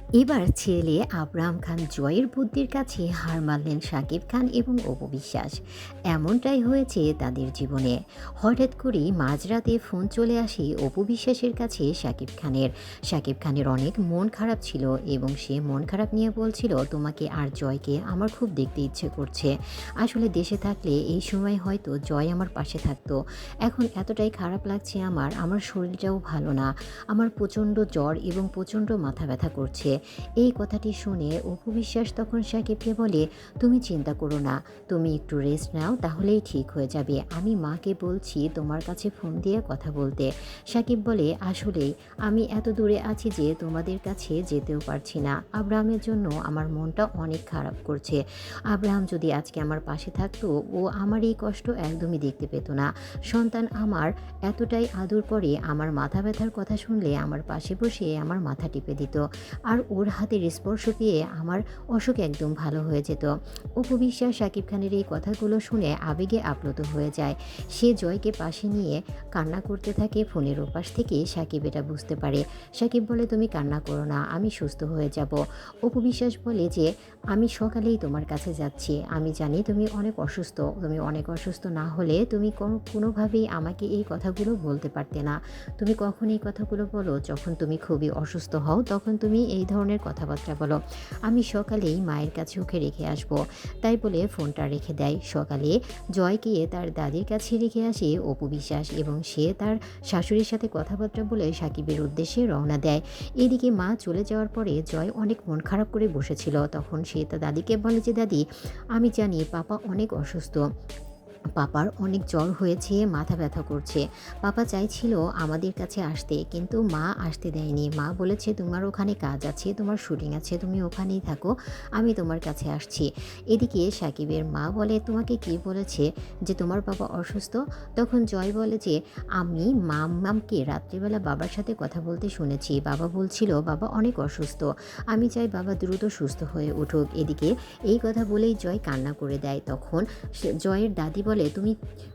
এবার ছেলে আবরাম খান জয়ের বুদ্ধির কাছে হার মানলেন শাকিব খান এবং অপু বিশ্বাস। এমনটাই হয়েছে তাদের জীবনে। হঠাৎ করেই মাঝরাতে ফোন চলে আসে অপু বিশ্বাসের কাছে শাকিব খানের অনেক মন খারাপ ছিল এবং সে মন খারাপ নিয়ে বলছিল, তোমাকে আর জয়কে আমার খুব দেখতে ইচ্ছে করছে। আসলে দেশে থাকলে এই সময় হয়তো জয় আমার পাশে থাকতো। এখন এতটাই খারাপ লাগছে, আমার শরীরটাও ভালো না। আমার প্রচণ্ড জ্বর এবং প্রচণ্ড মাথা ব্যথা করছে। এই কথাটি শুনে অপু বিশ্বাস তখন সাকিবকে বলে, তুমি চিন্তা করো না, তুমি একটু রেস্ট নাও, তাহলেই ঠিক হয়ে যাবে। আমি মাকে বলছি তোমার কাছে ফোন দিয়ে কথা বলতে। সাকিব বলে, আসলেই আমি এত দূরে আছি যে তোমাদের কাছে যেতেও পারছি না। আব্রাহামের জন্য আমার মনটা অনেক খারাপ করছে। আব্রাহাম যদি আজকে আমার পাশে থাকতো, ও আমার এই কষ্ট একদমই দেখতে পেত না। সন্তান আমার এতটাই আদর করে, আমার মাথা ব্যথার কথা শুনলে আমার পাশে বসে আমার মাথা টিপে দিত। আর ওর হাতের স্পর্শ পেয়ে আমার অসুখ একদম ভালো হয়ে যেত। অপু বিশ্বাস শাকিব খানের এই কথাগুলো শুনে আবেগে আপ্লুত হয়ে যায়। সে জয়কে পাশে নিয়ে কান্না করতে থাকে। ফোনের ওপাশ থেকে সাকিব এটা বুঝতে পারে। সাকিব বলে, তুমি কান্না করো না, আমি সুস্থ হয়ে যাব। অপু বিশ্বাস বলে যে, আমি সকালেই তোমার কাছে যাচ্ছি। আমি জানি তুমি অনেক অসুস্থ, তুমি অনেক অসুস্থ না হলে তুমি কোনোভাবেই আমাকে এই কথাগুলো বলতে পারতে না। তুমি কখন এই কথাগুলো বলো, যখন তুমি খুবই অসুস্থ হও তখন তুমি এই ধরনের কথাবার্তা বলো। আমি সকালেই মায়ের কাছে ওকে রেখে আসব। তাই বলে ফোনটা রেখে দেয়। সকালে জয়কে তার দাদির কাছে রেখে আসে অপু বিশ্বাস এবং সে তার শাশুড়ির সাথে কথাবার্তা বলে সাকিবের উদ্দেশ্যে রওনা দেয়। এদিকে মা চলে যাওয়ার পরে জয় অনেক মন খারাপ করে বসেছিল। তখন সে তার দাদিকে বলে যে, দাদি, আমি জানি পাপা অনেক অসুস্থ, পাপার অনেক জ্বর হয়েছে, মাথা ব্যথা করছে। পাপা চাইছিল আমাদের কাছে আসতে, কিন্তু মা আসতে দেয়নি। মা বলেছে, তোমার ওখানে কাজ আছে, তোমার শুটিং আছে, তুমি ওখানেই থাকো, আমি তোমার কাছে আসছি। এদিকে সাকিবের মা বলে, তোমাকে কে বলেছে যে তোমার বাবা অসুস্থ? তখন জয় বলে যে, আমি মাম্মামকে রাত্রিবেলা বাবার সাথে কথা বলতে শুনেছি। বাবা বলছিল বাবা অনেক অসুস্থ, আমি চাই বাবা দ্রুত সুস্থ হয়ে উঠুক। এদিকে এই কথা বলেই জয় কান্না করে দেয়। তখন জয়ের দাদি বলে, তুমি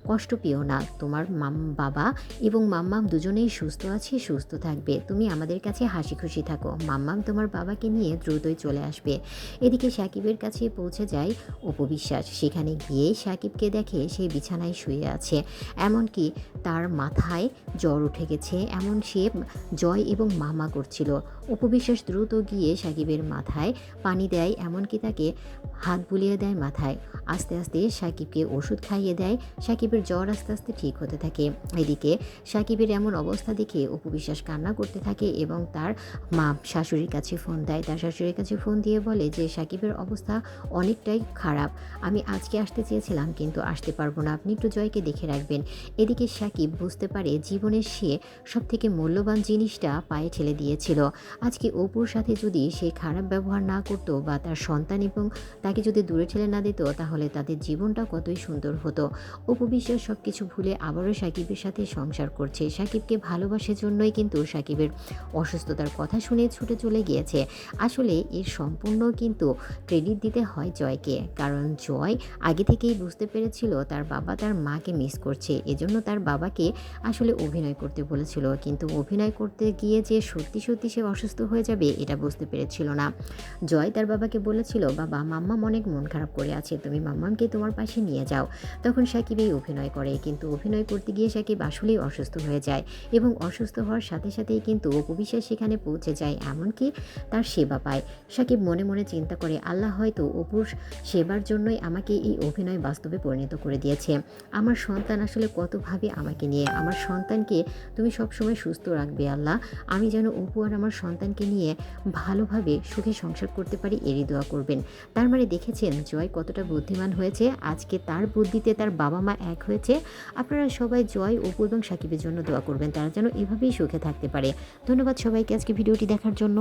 কষ্ট পেও না, তোমার বাবা এবং মাম্মাম দুজনেই সুস্থ আছে, সুস্থ থাকবে। তুমি আমাদের কাছে হাসি খুশি থাকো, মাম্মাম তোমার বাবাকে নিয়ে দ্রুতই চলে আসবে। এদিকে সাকিবের কাছে পৌঁছে যায় অপু বিশ্বাস। সেখানে গিয়ে সাকিবকে দেখে সে বিছানায় শুয়ে আছে, এমনকি তার মাথায় জ্বর উঠে গেছে, এমন সে জয় এবং মামা করছিল। অপু বিশ্বাস দ্রুত গিয়ে সাকিবের মাথায় পানি দেয়, এমনকি তাকে হাত বুলিয়ে দেয় মাথায়। আস্তে আস্তে সাকিবকে ওষুধ খাইয়ে দেয়। সাকিবের জ্বর আস্তে আস্তে ঠিক হতে থাকে। এদিকে সাকিবের এমন অবস্থা দেখে অপু বিশ্বাস কান্না করতে থাকে এবং তার মা শাশুড়ির কাছে ফোন দেয়। তার শাশুড়ির কাছে ফোন দিয়ে বলে যে, সাকিবের অবস্থা অনেকটাই খারাপ, আমি আজকে আসতে চেয়েছিলাম কিন্তু আসতে পারবো না, আপনি একটু জয়কে দেখে রাখবেন। এদিকে সাকিব বুঝতে পারে জীবনের সে সবথেকে মূল্যবান জিনিসটা পায়ে ঠেলে দিয়েছিল। আজকে অপুর সাথে যদি সে খারাপ ব্যবহার না করতো বা তার সন্তান এবং তাকে যদি দূরে ঠেলে না দিত, তাহলে তাদের জীবনটা কতই সুন্দর হতো। অপু বিশ্বাস সব কিছু ভুলে আবারও সাকিবের সাথে সংসার করছে। সাকিবকে ভালোবাসার জন্যই কিন্তু সাকিবের অসুস্থতার কথা শুনে ছুটে চলে গিয়েছে। আসলে এর সম্পূর্ণ কিন্তু ক্রেডিট দিতে হয় জয়কে, কারণ জয় আগে থেকেই বুঝতে পেরেছিল তার বাবা তার মাকে মিস করছে। এজন্য তার বাবাকে আসলে অভিনয় করতে বলেছিল, কিন্তু অভিনয় করতে গিয়ে যে সত্যি সত্যি সে অসুস্থ হয়ে যাবে এটা বুঝতে পেরেছিল না। জয় তার বাবাকে বলেছিল, বাবা, মাম্মাম অনেক মন খারাপ করে আছে, তুমি মাম্মামকে তোমার পাশে নিয়ে যাও। তখন সাকিব এই অভিনয় করে, কিন্তু অভিনয় করতে গিয়ে সাকিব আসলেই অসুস্থ হয়ে যায় এবং অসুস্থ হওয়ার সাথে সাথেই কিন্তু অপু বিশ্বাস সেখানে পৌঁছে যায়, এমনকি তার সেবা পায়। সাকিব মনে মনে চিন্তা করে, আল্লাহ হয়তো অপুর সেবার জন্যই আমাকে এই অভিনয় বাস্তবে পরিণত করে দিয়েছে। আমার সন্তান আসলে কতভাবে আমাকে নিয়ে, আমার সন্তানকে তুমি সবসময় সুস্থ রাখবে আল্লাহ। আমি যেন অপু আর আমার সন্তানকে নিয়ে ভালোভাবে সুখে সংসার করতে পারি, এরই দোয়া করবেন। তার মানে দেখেছেন জয় কতটা বুদ্ধিমান হয়েছে, আজকে তার বুদ্ধিতে তার বাবা মা এক হয়েছে। আপনারা সবাই জয়, অপু এবং সাকিবের জন্য দোয়া করবেন, তারা যেন এভাবেই সুখে থাকতে পারে। ধন্যবাদ সবাইকে আজকে ভিডিওটি দেখার জন্য।